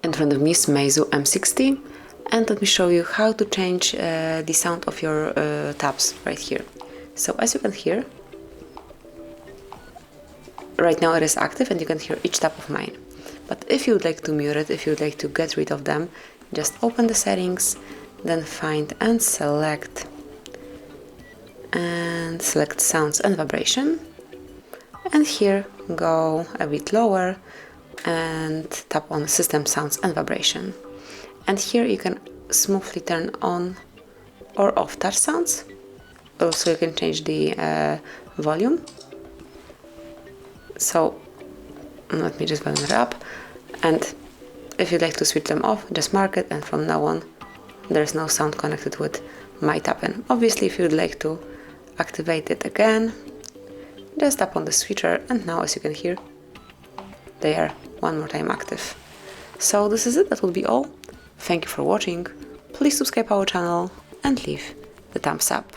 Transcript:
In front of me is Meizu M6T, and let me show you how to change the sound of your tabs right here. So as you can hear, right now it is active and you can hear each tab of mine. But if you would like to mute it, if you would like to get rid of them, just open the settings, then find and select sounds and vibration, and here go a bit lower and tap on system sounds and vibration, and here you can smoothly turn on or off touch sounds. Also you can change the volume. So let me just volume it up, and if you'd like to switch them off, just mark it, and from now on there's no sound connected with my tapping. Obviously if you'd like to activate it again, just tap on the switcher, and now as you can hear, they are one more time active. So this is it, that will be all. Thank you for watching, please subscribe our channel and leave the thumbs up.